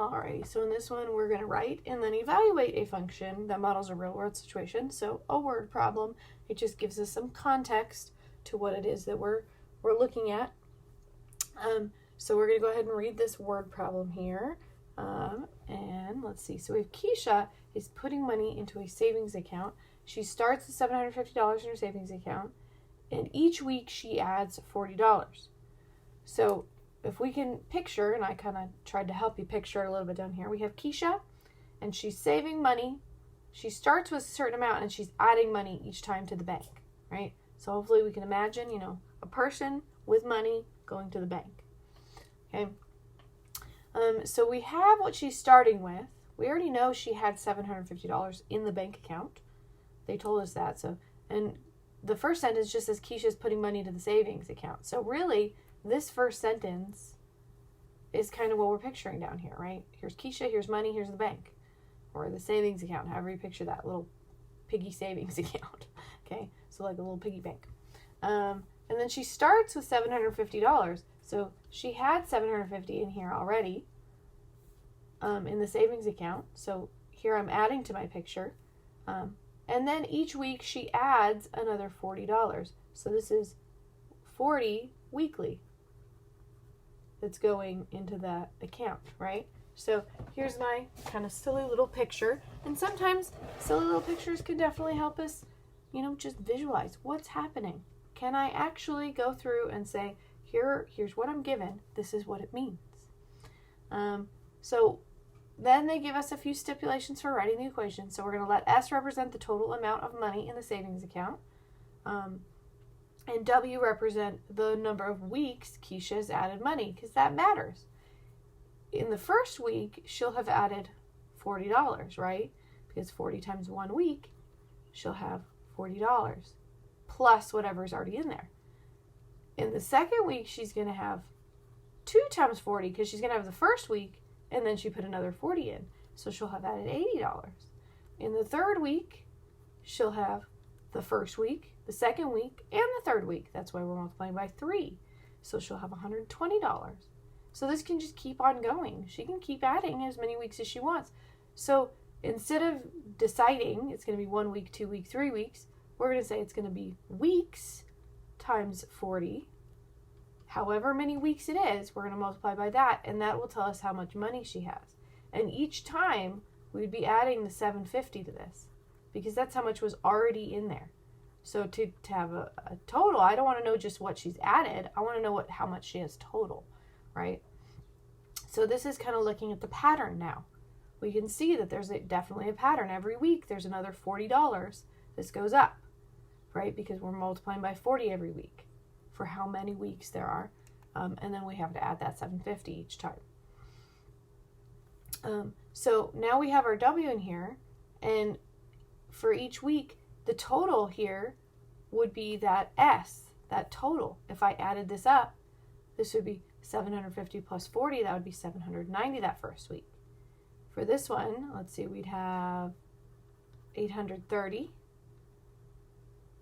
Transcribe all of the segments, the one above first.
Alrighty, so in this one we're going to write and then evaluate a function that models a real world situation. So a word problem, it just gives us some context to what it is that we're looking at. So we're going to go ahead and read this word problem here. And let's see, so we have Keisha is putting money into a savings account. She starts with $750 in her savings account, and each week she adds $40. So if we can picture, and I kind of tried to help you picture a little bit down here, we have Keisha, and she's saving money. She starts with a certain amount, and she's adding money each time to the bank, right? So hopefully we can imagine, a person with money going to the bank, okay? So we have what she's starting with. We already know she had $750 in the bank account. They told us that. So, and the first sentence just says Keisha's putting money into the savings account. So really, this first sentence is kind of what we're picturing down here, right? Here's Keisha, here's money, here's the bank. Or the savings account, however you picture that, little piggy savings account. Okay, so like a little piggy bank. And then she starts with $750. So she had $750 in here already in the savings account. So here I'm adding to my picture. And then each week she adds another $40. So this is 40 weekly that's going into that account, right? So here's my kind of silly little picture. And sometimes silly little pictures can definitely help us, just visualize what's happening. Can I actually go through and say, here's what I'm given. This is what it means. So then they give us a few stipulations for writing the equation. So we're going to let S represent the total amount of money in the savings account. And W represent the number of weeks Keisha has added money, because that matters. In the first week, she'll have added $40, right? Because 40 times 1 week, she'll have $40 plus whatever's already in there. In the second week, she's going to have 2 times 40, because she's going to have the first week, and then she put another 40 in. So she'll have added $80. In the third week, she'll have the first week, the second week, and the third week. That's why we're multiplying by 3. So she'll have $120. So this can just keep on going. She can keep adding as many weeks as she wants. So instead of deciding it's going to be 1 week, 2 weeks, 3 weeks, we're going to say it's going to be weeks times 40. However many weeks it is, we're going to multiply by that, and that will tell us how much money she has. And each time, we'd be adding the $750 to this, because that's how much was already in there. So to have a total, I don't want to know just what she's added. I want to know how much she has total, right? So this is kind of looking at the pattern now. We can see that there's definitely a pattern. Every week, there's another $40. This goes up, right? Because we're multiplying by 40 every week for how many weeks there are. And then we have to add that $750 each time. So now we have our W in here, and for each week, the total here would be that S, that total. If I added this up, this would be 750 plus 40, that would be 790 that first week. For this one, let's see, we'd have 830,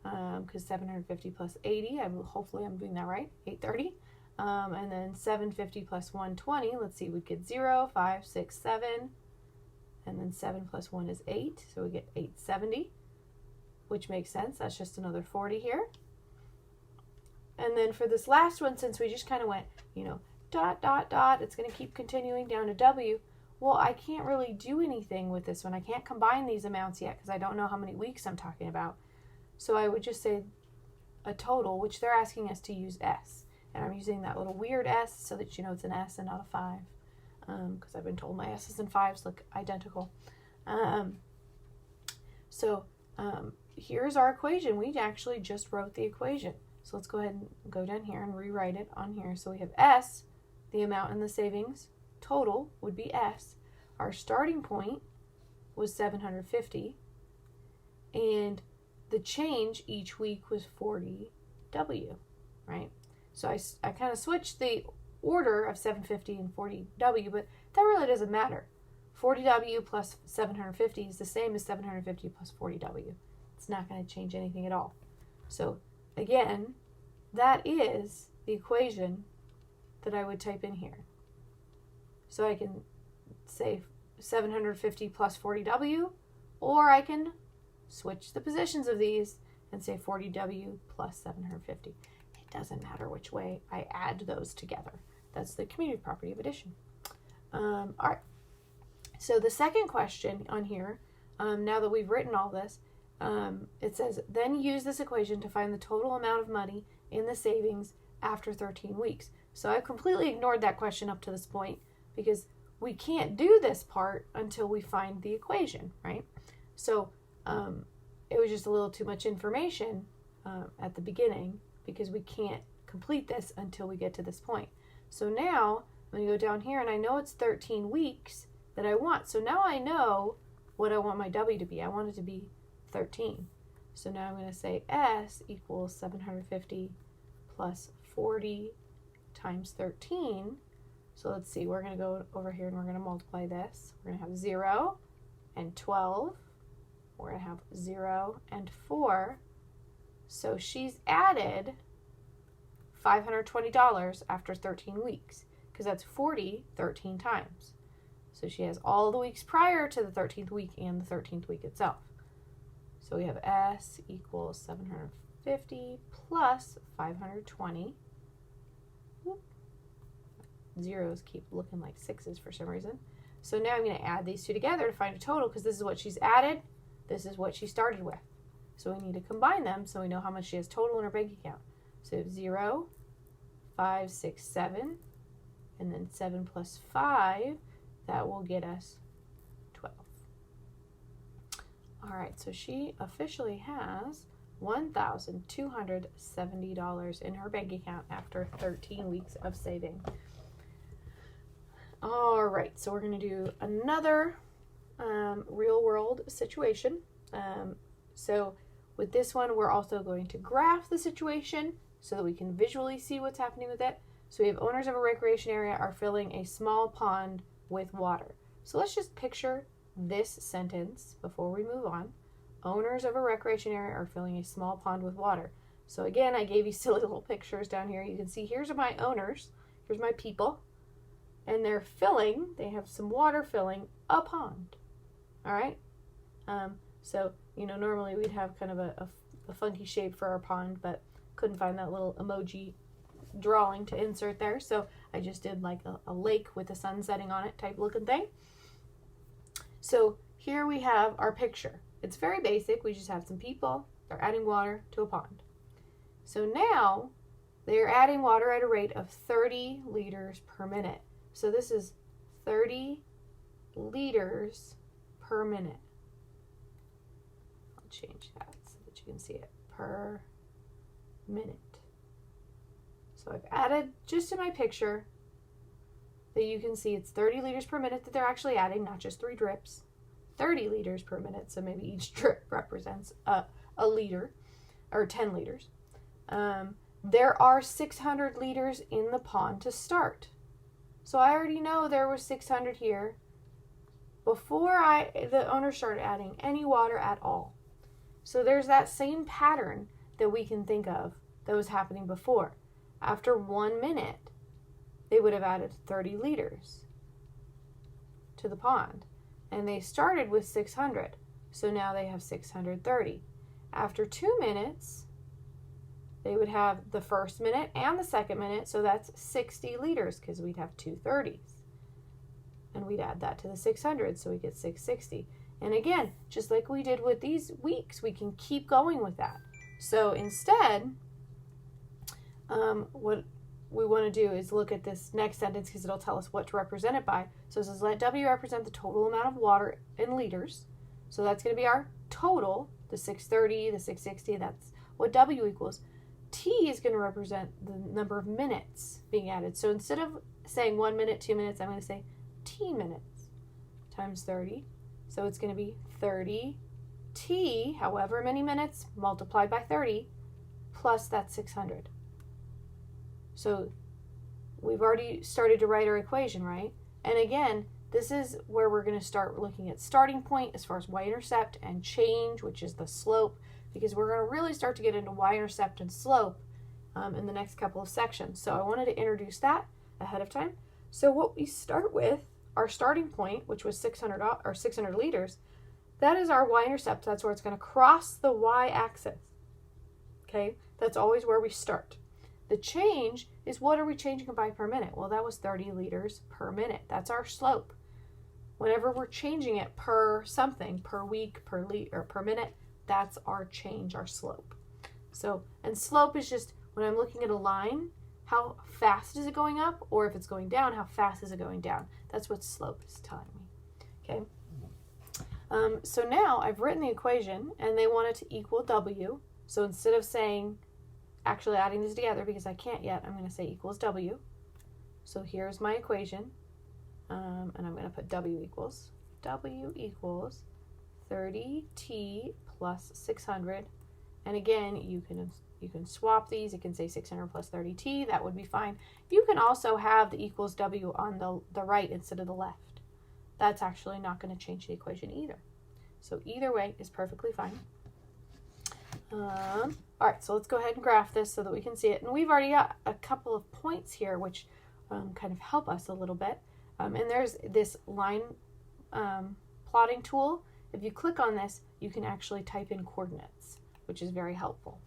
because 750 plus 80, hopefully I'm doing that right, 830. And then 750 plus 120, let's see, we get 0, 5, 6, 7, and then 7 plus 1 is 8, so we get 870, which makes sense. That's just another 40 here. And then for this last one, since we just kind of went, dot, dot, dot, it's going to keep continuing down to W. Well, I can't really do anything with this one. I can't combine these amounts yet because I don't know how many weeks I'm talking about. So I would just say a total, which they're asking us to use S. And I'm using that little weird S so that it's an S and not a 5. Because I've been told my S's and 5s look identical. Here's our equation. We actually just wrote the equation. So let's go ahead and go down here and rewrite it on here. So we have S, the amount in the savings, total would be S. Our starting point was 750. And the change each week was 40W, right? So I kind of switched the order of 750 and 40W, but that really doesn't matter. 40W plus 750 is the same as 750 plus 40W. It's not going to change anything at all. So again, that is the equation that I would type in here. So I can say 750 plus 40W, or I can switch the positions of these and say 40W plus 750. It doesn't matter which way I add those together. That's the commutative property of addition. All right. So the second question on here, now that we've written all this, it says, then use this equation to find the total amount of money in the savings after 13 weeks. So I've completely ignored that question up to this point because we can't do this part until we find the equation, right? So it was just a little too much information at the beginning because we can't complete this until we get to this point. So now I'm going to go down here and I know it's 13 weeks that I want. So now I know what I want my W to be. I want it to be 13. So now I'm going to say S equals 750 plus 40 times 13. So let's see, we're going to go over here and we're going to multiply this. We're going to have 0 and 12. We're going to have 0 and 4. So she's added $520 after 13 weeks because that's 40 13 times. So she has all the weeks prior to the 13th week and the 13th week itself. So we have S equals 750 plus 520. Whoop. Zeros keep looking like sixes for some reason. So now I'm going to add these two together to find a total because this is what she's added. This is what she started with. So we need to combine them so we know how much she has total in her bank account. So we have 0, 5, 6, 7, and then 7 plus 5. That will get us 12. All right, so she officially has $1,270 in her bank account after 13 weeks of saving. All right, so we're going to do another real world situation. So with this one, we're also going to graph the situation so that we can visually see what's happening with it. So we have owners of a recreation area are filling a small pond with water. So let's just picture this sentence before we move on. Owners of a recreation area are filling a small pond with water. So again, I gave you silly little pictures down here. You can see here's my owners, here's my people, and they have some water filling a pond. All right? So, normally we'd have kind of a funky shape for our pond, but couldn't find that little emoji drawing to insert there. So I just did like a lake with the sun setting on it type looking thing. So here we have our picture. It's very basic. We just have some people. They're adding water to a pond. So now they're adding water at a rate of 30 liters per minute. So this is 30 liters per minute. I'll change that so that you can see it per minute. So I've added just in my picture that you can see it's 30 liters per minute that they're actually adding, not just 3 drips. 30 liters per minute, so maybe each drip represents a liter, or 10 liters. There are 600 liters in the pond to start. So I already know there was 600 here before the owner started adding any water at all. So there's that same pattern that we can think of that was happening before. After 1 minute, they would have added 30 liters to the pond. And they started with 600. So now they have 630. After 2 minutes, they would have the first minute and the second minute. So that's 60 liters because we'd have 2 30s. And we'd add that to the 600. So we get 660. And again, just like we did with these weeks, we can keep going with that. So instead, what we want to do is look at this next sentence because it'll tell us what to represent it by. So it says, let W represent the total amount of water in liters. So that's going to be our total, the 630, the 660, that's what W equals. T is going to represent the number of minutes being added. So instead of saying 1 minute, 2 minutes, I'm going to say T minutes times 30. So it's going to be 30 T, however many minutes, multiplied by 30, plus that 600. So we've already started to write our equation, right? And again, this is where we're going to start looking at starting point as far as y-intercept and change, which is the slope, because we're going to really start to get into y-intercept and slope in the next couple of sections. So I wanted to introduce that ahead of time. So what we start with our starting point, which was 600 or 600 liters, that is our y-intercept. That's where it's going to cross the y-axis. Okay, that's always where we start. The change is, what are we changing it by per minute? Well, that was 30 liters per minute. That's our slope. Whenever we're changing it per something, per week, per liter, or per minute, that's our change, our slope. So, and slope is just when I'm looking at a line, how fast is it going up? Or if it's going down, how fast is it going down? That's what slope is telling me. Okay. So now I've written the equation and they want it to equal W. So instead of saying, actually adding these together because I can't yet, I'm going to say equals W. So here's my equation. And I'm going to put W equals 30t plus 600. And again, you can swap these. It can say 600 plus 30t. That would be fine. You can also have the equals W on the right instead of the left. That's actually not going to change the equation either. So either way is perfectly fine. All right, so let's go ahead and graph this so that we can see it. And we've already got a couple of points here which kind of help us a little bit. And there's this line plotting tool. If you click on this, you can actually type in coordinates, which is very helpful.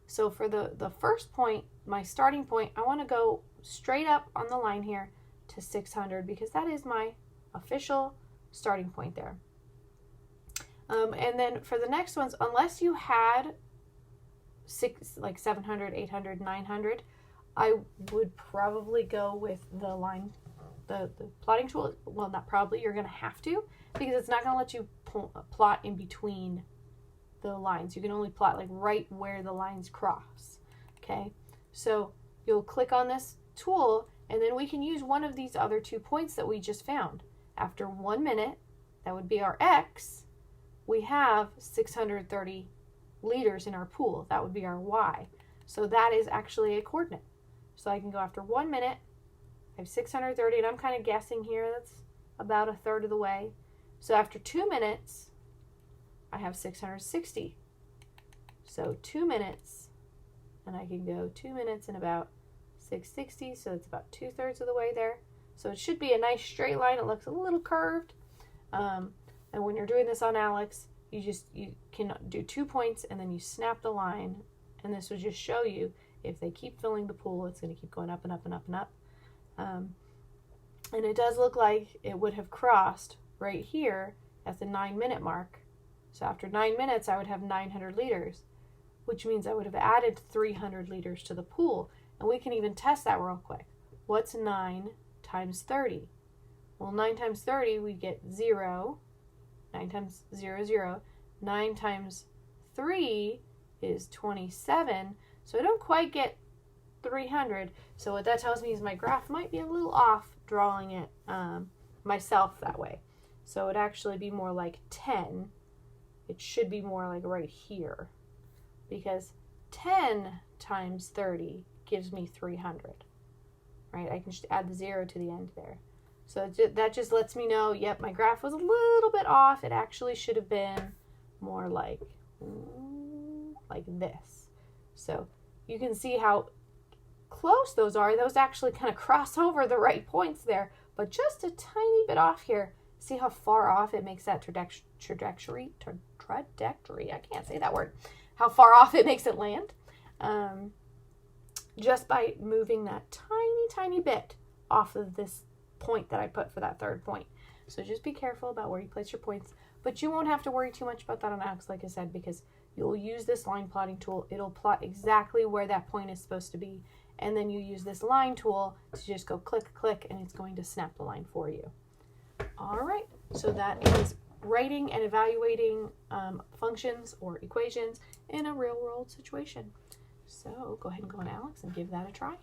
So for the first point, my starting point, I want to go straight up on the line here to 600 because that is my official starting point there. And then for the next ones, unless you had 700, 800, 900, I would probably go with the line, the plotting tool. Well, not probably, you're going to have to, because it's not going to let you plot in between the lines. You can only plot like right where the lines cross. Okay, so you'll click on this tool and then we can use one of these other 2 points that we just found. After 1 minute, that would be our X, we have 630 liters in our pool. That would be our Y. So that is actually a coordinate. So I can go after 1 minute, I have 630, and I'm kind of guessing here that's about a third of the way. So after 2 minutes, I have 660. So 2 minutes, and I can go 2 minutes and about 660, so it's about 2/3 of the way there. So it should be a nice straight line. It looks a little curved. And when you're doing this on Alex, you can do 2 points and then you snap the line. And this will just show you if they keep filling the pool, it's going to keep going up and up and up and up. And it does look like it would have crossed right here at the 9-minute mark. So after 9 minutes, I would have 900 liters, which means I would have added 300 liters to the pool. And we can even test that real quick. What's 9 times 30? Well, 9 times 30, we get 0. 9 times 0, 0. 9 times 3 is 27. So I don't quite get 300. So what that tells me is my graph might be a little off drawing it myself that way. So it would actually be more like 10. It should be more like right here, because 10 times 30 gives me 300. Right? I can just add the 0 to the end there. So that just lets me know, yep, my graph was a little bit off. It actually should have been more like this. So you can see how close those are. Those actually kind of cross over the right points there, but just a tiny bit off here. See how far off it makes that trajectory. I can't say that word. How far off it makes it land. Just by moving that tiny bit off of this point that I put for that third point. So just be careful about where you place your points, but you won't have to worry too much about that on Alex, like I said, because you'll use this line plotting tool. It'll plot exactly where that point is supposed to be, and then you use this line tool to just go click, click, and it's going to snap the line for you. All right, so that is writing and evaluating functions or equations in a real-world situation. So go ahead and go on Alex and give that a try.